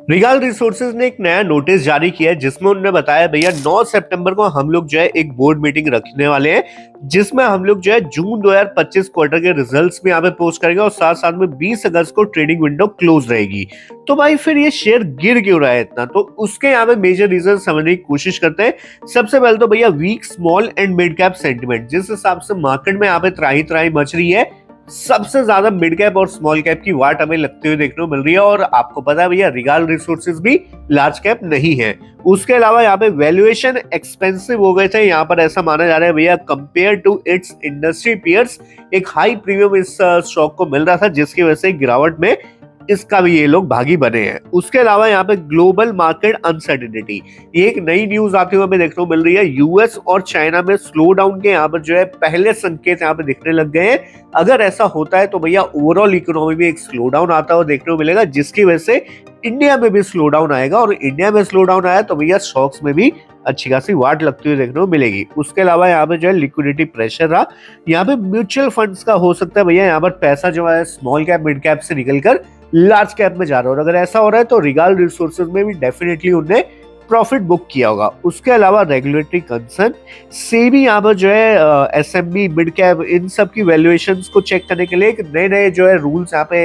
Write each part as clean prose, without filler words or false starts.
रिगाल resources ने एक नया नोटिस जारी किया है जिसमें उन्होंने बताया भैया 9 सितंबर को हम लोग जो है एक बोर्ड मीटिंग रखने वाले हैं जिसमें हम लोग जो है जून 2025 क्वार्टर के रिजल्ट्स भी यहाँ पे पोस्ट करेंगे और साथ साथ में 20 अगस्त को ट्रेडिंग विंडो क्लोज रहेगी। तो भाई फिर ये शेयर गिर क्यों रहा है इतना, तो उसके यहाँ पे मेजर रीजन समझने की कोशिश करते हैं। सबसे पहले तो भैया weak small and mid cap sentiment, जिस हिसाब से मार्केट में यहाँ पे त्राही त्राही मच रही है, सबसे ज्यादा मिड कैप और स्मॉल कैप की वाट हमें लगते हुए देखने को मिल रही है। और आपको पता है भैया रिगाल रिसोर्सेज भी लार्ज कैप नहीं है। उसके अलावा यहाँ पे वैल्यूएशन एक्सपेंसिव हो गए थे, यहाँ पर ऐसा माना जा रहा है भैया compare to its industry peers एक हाई प्रीमियम इस स्टॉक को मिल रहा था, जिसकी वजह से गिरावट में इसका भी ये लोग भागी बने हैं। उसके अलावा यहाँ पे ग्लोबल मार्केट अनसर्टेनिटी, ये एक नई न्यूज आती हुई हमें देखने को मिल रही है। यूएस और चाइना में स्लो डाउन के यहाँ पर जो है पहले संकेत यहाँ पे दिखने लग गए हैं। अगर ऐसा होता है तो भैया ओवरऑल इकोनॉमी में एक स्लो डाउन आता हुआ देखने को मिलेगा, जिसकी वजह से इंडिया में भी स्लो डाउन आएगा। और इंडिया में स्लो डाउन आया तो भैया स्टॉक्स में भी अच्छी खासी वाट लगती हुई देखने को मिलेगी। उसके अलावा यहाँ पे जो है लिक्विडिटी प्रेशर रहा, यहाँ पे म्यूचुअल फंड्स का हो सकता है भैया यहाँ पर पैसा जो है स्मॉल कैप मिड कैप से निकलकर लार्ज कैप में जा रहा है। और अगर ऐसा हो रहा है तो रिगाल रिसोर्सेज में भी डेफिनेटली उन्हें प्रॉफिट बुक किया होगा। उसके अलावा रेगुलेटरी कंसर्न से भी यहाँ पर जो है एसएमबी मिड कैप इन सब की वैल्यूएशंस को चेक करने के लिए एक नए नए जो है रूल्स यहाँ पे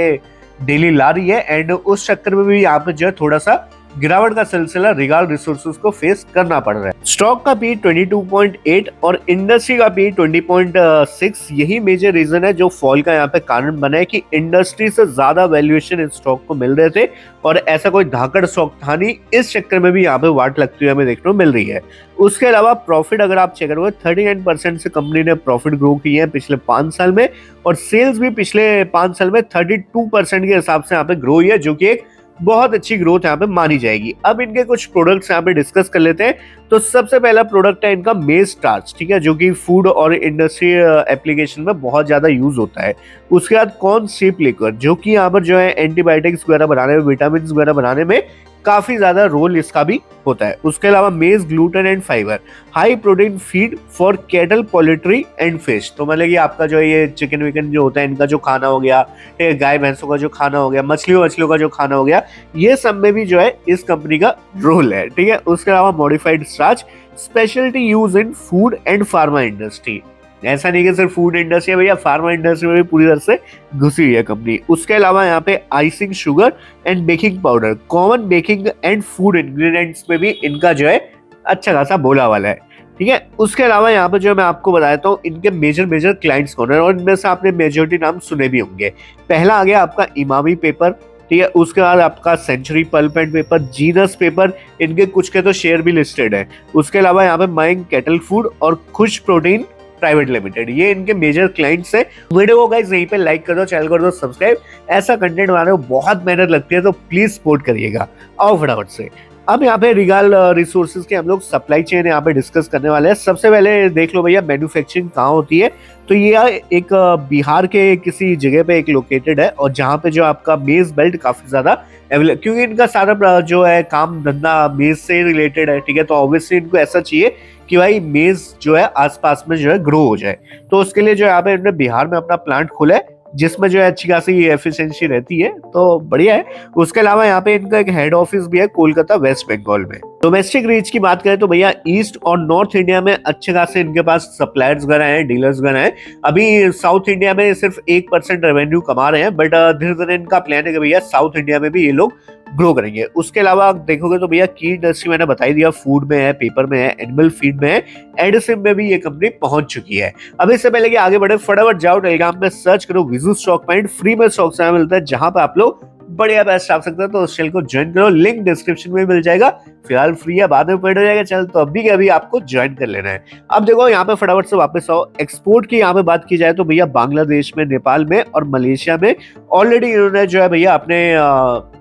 डेली ला रही है। एंड उस चक्कर में भी यहाँ पे जो है थोड़ा सा गिरावट का सिलसिला रिगाल रिसोर्सेज को फेस करना पड़ रहा है। स्टॉक का पी 22.8 और इंडस्ट्री का पी 20.6, यही मेजर रीजन है जो फॉल का यहाँ पे कारण बना है कि इंडस्ट्री से ज्यादा वैल्यूएशन इस स्टॉक को मिल रहे थे और ऐसा कोई धाकड़ स्टॉक था नहीं। इस चक्कर में भी यहाँ पे वाट लगती हुई हमें देखने को मिल रही है। उसके अलावा प्रॉफिट अगर आप चेक करोगे 39% से कंपनी ने प्रॉफिट ग्रो की है पिछले 5 साल में, और सेल्स भी पिछले 5 साल में 32% के हिसाब से यहाँ पे ग्रो हुई है, जो कि एक बहुत अच्छी ग्रोथ यहाँ पे मानी जाएगी। अब इनके कुछ प्रोडक्ट्स यहाँ पे डिस्कस कर लेते हैं। तो सबसे पहला प्रोडक्ट है इनका मेज स्टार्च, ठीक है, जो कि फूड और इंडस्ट्री एप्लीकेशन में बहुत ज्यादा यूज होता है। उसके बाद कॉर्न सीप लिक्विड, जो कि यहाँ पर जो है एंटीबायोटिक्स वगैरह बनाने में, विटामिन वगैरह बनाने में काफी ज्यादा रोल इसका भी होता है। उसके अलावा मेज gluten and fibre, high protein feed for cattle, poultry and fish. तो मतलब कि आपका जो ये चिकन विकन जो होता है इनका जो खाना हो गया, गाय भैंसों का जो खाना हो गया, मछलियों का जो खाना हो गया, ये सब में भी जो है इस कंपनी का रोल है, ठीक है। उसके अलावा modified starch, speciality use in food and pharma industry. ऐसा नहीं कि सिर्फ फूड इंडस्ट्री है भैया, फार्मा इंडस्ट्री में भी पूरी तरह से घुसी हुई है कंपनी। उसके अलावा यहाँ पे icing sugar and baking powder, common baking and food ingredients में भी इनका जो है अच्छा खासा बोला वाला है, ठीक है। उसके अलावा यहाँ पे जो मैं आपको बताता हूँ इनके मेजर क्लाइंट्स कौन है, और इनमें से आपने मेजोरिटी नाम सुने भी होंगे। पहला आ गया आपका इमामी पेपर, ठीक है। उसके बाद आपका century pulp and paper, Genus paper, इनके कुछ के तो शेयर भी लिस्टेड है। उसके अलावा यहाँ पे माइंग कैटल फूड और खुश प्रोटीन प्राइवेट लिमिटेड, ये इनके मेजर क्लाइंट्स हैं। वीडियो को गाइस यहीं पे लाइक कर दो, चैनल कर दो सब्सक्राइब। ऐसा कंटेंट बनाने में बहुत मेहनत लगती है, तो प्लीज सपोर्ट करिएगा। आओ फटाफट से अब यहाँ पे रिगाल रिसोर्सेज के हम लोग सप्लाई चेन यहाँ पे डिस्कस करने वाले हैं। सबसे पहले देख लो भैया मैन्युफैक्चरिंग कहाँ होती है। तो ये एक बिहार के किसी जगह पे एक लोकेटेड है, और जहाँ पे जो आपका मेज बेल्ट काफी ज्यादा अवेलेबल, क्योंकि इनका सारा जो है काम धंधा मेज से रिलेटेड है, ठीक है। तो ऑब्वियसली इनको ऐसा चाहिए कि भाई मेज जो है आसपास में जो है ग्रो हो जाए। तो उसके लिए जो यहाँ पे इन्होंने बिहार में अपना प्लांट खोला है, जिसमें जो है अच्छी खासी एफिशिएंसी रहती है, तो बढ़िया है। उसके अलावा यहाँ पे इनका एक हेड ऑफिस भी है कोलकाता वेस्ट बंगाल में। डोमेस्टिक रीच की बात करें तो भैया ईस्ट और नॉर्थ इंडिया में अच्छे खासे इनके पास सप्लायर्स वगैरह हैं, डीलर्स वगैरह हैं। अभी साउथ इंडिया में सिर्फ 1% रेवेन्यू कमा रहे हैं, बट धीरे धीरे इनका प्लान है कि भैया साउथ इंडिया में भी ये लोग ग्रो करेंगे। उसके अलावा आप देखोगे तो भैया की इंडस्ट्री मैंने बता ही दिया, फूड में है, पेपर में है, एनिमल फीड में है, एडिसिव में भी ये कंपनी पहुंच चुकी है। अब इससे पहले कि आगे बढ़े फटाफट जाओ टेलीग्राम में सर्च करो विजू स्टॉक पॉइंट, फ्री में स्टॉक मिलता है, जहां पे आप लोग बढ़िया बेस्ट आ सकते हैं। तो उस चैनल को ज्वाइन करो, लिंक डिस्क्रिप्शन में मिल जाएगा। फिलहाल फ्री है, बाद में पेड हो जाएगा चैनल, तो अभी के अभी आपको ज्वाइन कर लेना है। अब देखो यहाँ पे फटाफट से वापस आओ। एक्सपोर्ट की यहाँ पे बात की जाए तो भैया बांग्लादेश में, नेपाल में और मलेशिया में ऑलरेडी इन्होंने जो है भैया अपने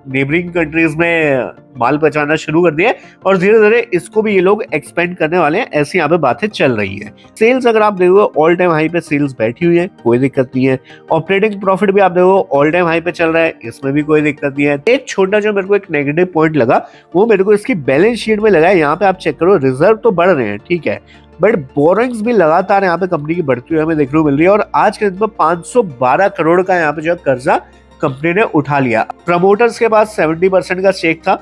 नेबरिंग कंट्रीज में माल पहुंचाना शुरू कर दिया है, और धीरे धीरे इसको भी ये लोग एक्सपेंड करने वाले हैं, ऐसी यहाँ पे बातें चल रही है। सेल्स अगर आप देखोगे ऑल टाइम हाई पे सेल्स बैठी हुई है, कोई दिक्कत नहीं है। ऑपरेटिंग प्रॉफिट भी आप देखो ऑल टाइम हाई पे चल रहा है, इसमें भी कोई दिक्कत नहीं है। एक छोटा जो मेरे को एक नेगेटिव पॉइंट लगा वो मेरे को इसकी बैलेंस शीट में लगा है। यहाँ पे आप चेक करो, रिजर्व तो बढ़ रहे हैं, ठीक है, बट बोरिंग्स भी लगातार यहाँ पे कंपनी की बढ़ती हुई हमें देखने को मिल रही है। और आज के दिन में 512 करोड़ का यहाँ पे जो कर्जा कंपनी ने उठा लिया। प्रमोटर्स के पास 70% का स्टेक था,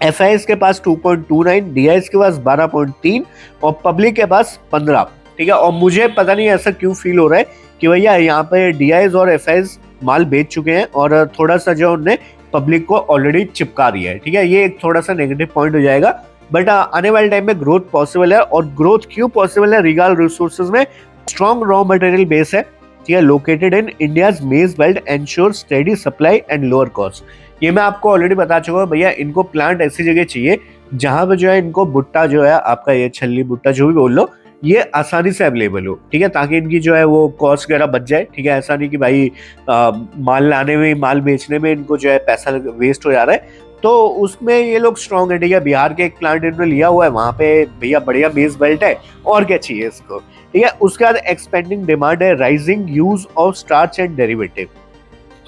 एफआईएस के पास 2.29, डीआईएस के पास 12.3 और पब्लिक के पास 15। ठीक है, और मुझे पता नहीं ऐसा क्यों फील हो रहा है कि भैया यहाँ पे डीआईएस और एफआईएस माल बेच चुके हैं और थोड़ा सा जो उनने पब्लिक को ऑलरेडी चिपका दिया है। ठीक है, ये एक थोड़ा सा नेगेटिव पॉइंट हो जाएगा, बट आने वाले टाइम में ग्रोथ पॉसिबल है। और ग्रोथ क्यों पॉसिबल है? रिगाल रिसोर्सेज में स्ट्रॉन्ग रॉ मटेरियल बेस है, ठीक है, लोकेटेड इन इंडियाज मेज belt, ensure steady supply and lower cost. ये मैं आपको ऑलरेडी बता चुका हूँ भैया, इनको प्लांट ऐसी जगह चाहिए जहां पे जो है इनको भुट्टा जो है आपका, ये छल्ली भुट्टा जो भी बोल लो, ये आसानी से अवेलेबल हो। ठीक है, ताकि इनकी जो है वो कॉस्ट वगैरह बच जाए। ठीक है, ऐसा नहीं कि भाई माल लाने में, माल बेचने में इनको जो है पैसा वेस्ट हो जा रहा है, तो उसमें ये लोग स्ट्रॉन्ग है। ठीक है, बिहार के एक प्लांट इन्होंने लिया हुआ है, वहां पे भैया बढ़िया बेस बेल्ट है, और क्या चाहिए इसको। ठीक है, उसके बाद एक्सपेंडिंग डिमांड है, rising use of starch and derivative.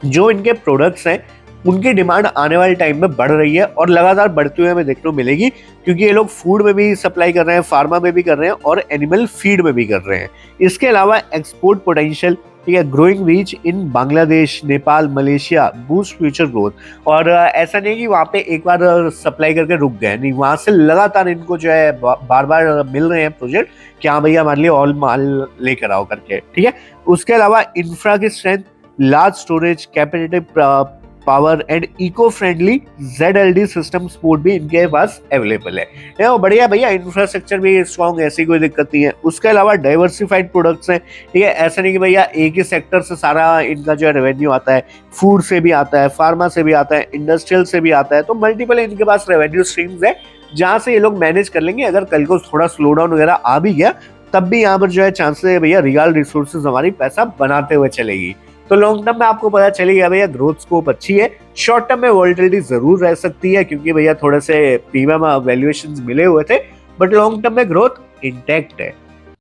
जो इनके प्रोडक्ट्स हैं उनकी डिमांड आने वाले टाइम में बढ़ रही है और लगातार बढ़ती हुई हमें देखने को मिलेगी, क्योंकि ये लोग फूड में भी सप्लाई कर रहे हैं, फार्मा में भी कर रहे हैं और एनिमल फीड में भी कर रहे हैं। इसके अलावा एक्सपोर्ट पोटेंशियल, ठीक है, ग्रोइंग रीच इन Bangladesh, Nepal, Malaysia, boost future growth. और ऐसा नहीं है कि वहाँ पे एक बार सप्लाई करके रुक गए, नहीं, वहाँ से लगातार इनको जो है बार बार मिल रहे हैं प्रोजेक्ट कि हाँ भैया हमारे लिए ऑल माल लेकर आओ करके। ठीक है, उसके अलावा इंफ्रा की strength, large storage capacitive power and eco friendly ZLD system support भी इनके पास अवेलेबल है। वो बढ़िया भैया, इंफ्रास्ट्रक्चर भी स्ट्रॉन्ग, ऐसी कोई दिक्कत नहीं है। उसके अलावा डाइवर्सिफाइड प्रोडक्ट्स हैं। ठीक है, ऐसा नहीं कि भैया एक ही सेक्टर से सारा इनका जो है रेवेन्यू आता है, फूड से भी आता है, फार्मा से भी आता है, इंडस्ट्रियल से भी आता है, तो मल्टीपल इनके पास रेवेन्यू स्ट्रीम्स है जहाँ से ये लोग मैनेज कर लेंगे। अगर कल को थोड़ा स्लो डाउन वगैरह आ भी गया तब भी यहाँ पर जो है चांसेस है भैया रिगाल रिसोर्सेज हमारी पैसा बनाते हुए चलेगी। तो लॉन्ग टर्म में आपको पता चलेगा भैया ग्रोथ स्कोप अच्छी है। शॉर्ट टर्म में वोलेटिलिटी जरूर रह सकती है, क्योंकि भैया थोड़े से प्रीमियम वैल्यूएशंस मिले हुए थे, बट लॉन्ग टर्म में ग्रोथ इंटैक्ट है।